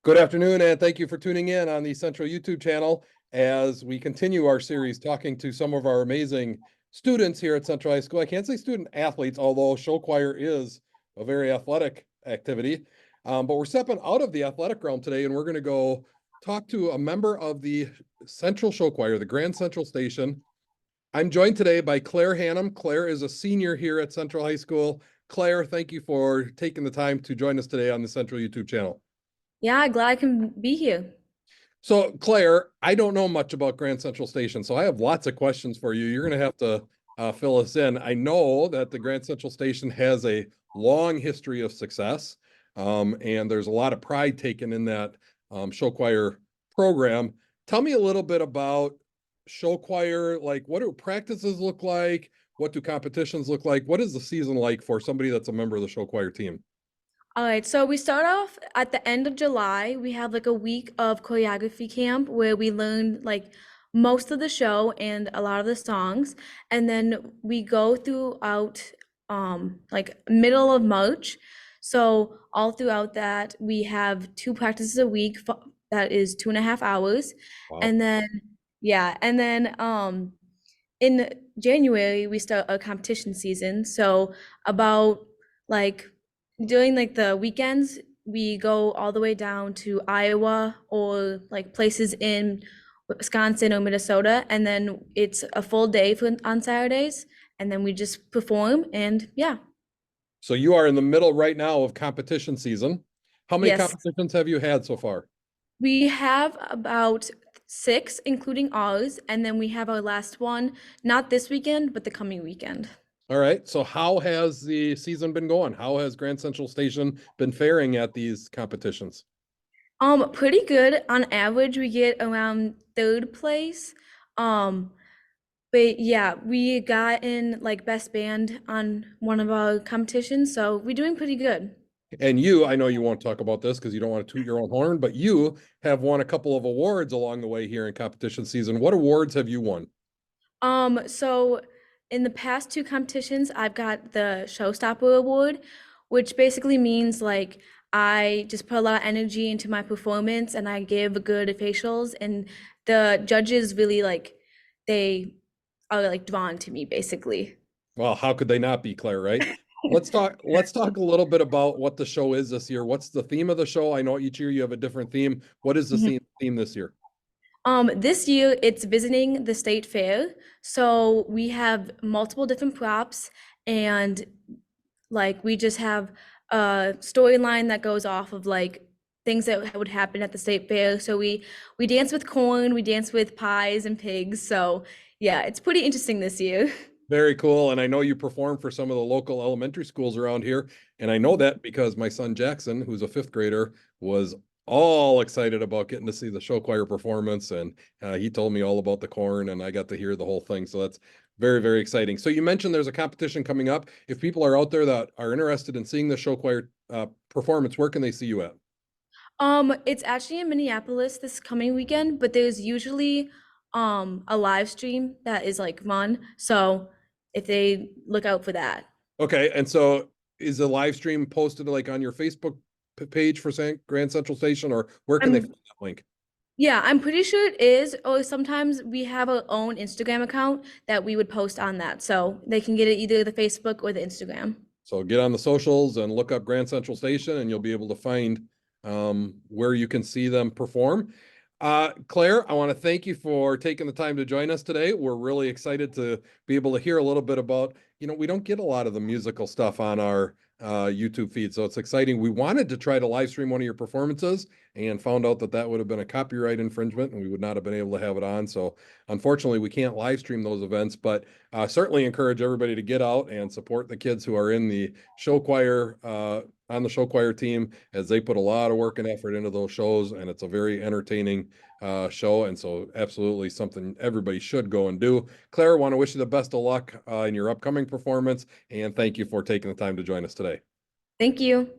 Good afternoon, and thank you for tuning in on the Central YouTube channel as we continue our series talking to some of our amazing students here at Central High School. I can't say student athletes, although show choir is a very athletic activity. But we're stepping out of the athletic realm today, and we're going to go talk to a member of the Central Show Choir, the Grand Central Station. I'm joined today by Claire Hannum. Claire is a senior here at Central High School. Claire, thank you for taking the time to join us today on the Central YouTube channel. Yeah, glad I can be here. So, Claire, I don't know much about Grand Central Station, so I have lots of questions for you. You're going to have to fill us in. I know that the Grand Central Station has a long history of success, and there's a lot of pride taken in that show choir program. Tell me a little bit about show choir. Like, what do practices look like? What do competitions look like? What is the season like for somebody that's a member of the show choir team? All right, so we start off at the end of July. We have like a week of choreography camp where we learn like most of the show and a lot of the songs. And then we go throughout like middle of March. So all throughout that, we have two practices a week that is 2.5 hours. Wow. And then in January we start a competition season. So about like during like the weekends, we go all the way down to Iowa or like places in Wisconsin or Minnesota, and then it's a full day on Saturdays, and then we just perform and yeah. So you are in the middle right now of competition season. How many Yes. competitions have you had so far? We have about six, including ours, and then we have our last one, not this weekend, but the coming weekend. All right. So how has the season been going? How has Grand Central Station been faring at these competitions? Pretty good. On average, we get around third place. Um, But yeah, we got in like best band on one of our competitions, so we're doing pretty good. And you, I know you won't talk about this because you don't want to toot your own horn, but you have won a couple of awards along the way here in competition season. What awards have you won? So in the past two competitions, I've got the Showstopper Award, which basically means like I just put a lot of energy into my performance and I give good facials, and the judges really like they are like drawn to me basically. Well, how could they not be, Claire, right? Let's talk a little bit about what the show is this year. What's the theme of the show? I know each year you have a different theme. What is the theme this year? This year it's visiting the state fair. So we have multiple different props, and like we just have a storyline that goes off of like things that would happen at the state fair. So we dance with corn, we dance with pies and pigs. So yeah, it's pretty interesting this year. Very cool. And I know you perform for some of the local elementary schools around here. And I know that because my son Jackson, who's a fifth grader, was all excited about getting to see the show choir performance. And he told me all about the corn, and I got to hear the whole thing. So that's very, very exciting. So you mentioned there's a competition coming up. If people are out there that are interested in seeing the show choir performance, where can they see you at? It's actually in Minneapolis this coming weekend, but there's usually a live stream that is like run. So if they look out for that. Okay. And so is the live stream posted like on your Facebook page for Grand Central Station, or where can they I'm find that link? Yeah, I'm pretty sure it is. Or sometimes we have our own Instagram account that we would post on that. So they can get it either the Facebook or the Instagram. So get on the socials and look up Grand Central Station, and you'll be able to find where you can see them perform. Claire, I want to thank you for taking the time to join us today. We're really excited to be able to hear a little bit about, we don't get a lot of the musical stuff on our YouTube feed, so it's exciting. We wanted to try to live stream one of your performances and found out that that would have been a copyright infringement and we would not have been able to have it on. So unfortunately, we can't live stream those events, but certainly encourage everybody to get out and support the kids who are in the show choir, on the show choir team, as they put a lot of work and effort into those shows, and it's a very entertaining show. And so absolutely something everybody should go and do. Claire, I want to wish you the best of luck in your upcoming performance, and thank you for taking the time to join us today. Thank you.